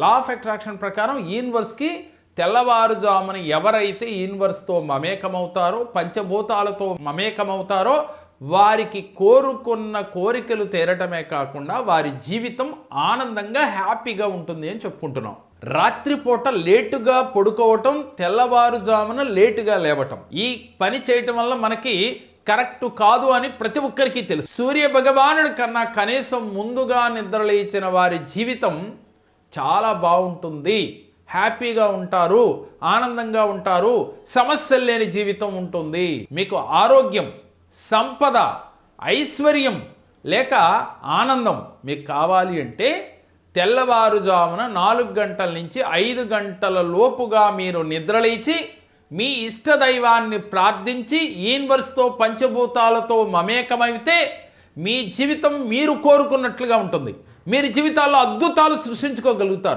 Law of attraction ప్రకారం యూనివర్స్కి తెల్లవారుజామున ఎవరైతే యూనివర్స్తో మమేకమవుతారో, పంచభూతాలతో మమేకమవుతారో వారికి కోరుకున్న కోరికలు తీరటమే కాకుండా వారి జీవితం ఆనందంగా హ్యాపీగా ఉంటుంది అని చెప్పుకుంటున్నాం. రాత్రిపూట లేటుగా పడుకోవటం, తెల్లవారుజామున లేటుగా లేవటం, ఈ పని చేయటం వల్ల మనకి కరెక్ట్ కాదు అని ప్రతి ఒక్కరికి తెలుసు. సూర్య భగవానుడి కన్నా కనీసం ముందుగా నిద్రలేచిన వారి జీవితం చాలా బాగుంటుంది, హ్యాపీగా ఉంటారు, ఆనందంగా ఉంటారు, సమస్యలు లేని జీవితం ఉంటుంది. మీకు ఆరోగ్యం, సంపద, ఐశ్వర్యం లేక ఆనందం మీకు కావాలి అంటే తెల్లవారుజామున 4 గంటల నుంచి 5 గంటల లోపుగా మీరు నిద్రలేచి మీ ఇష్టదైవాన్ని ప్రార్థించి యూనివర్స్తో పంచభూతాలతో మమేకమైతే మీ జీవితం మీరు కోరుకున్నట్లుగా ఉంటుంది. మీరు జీవితాల్లో అద్భుతాలు సృష్టించుకోగలుగుతారు.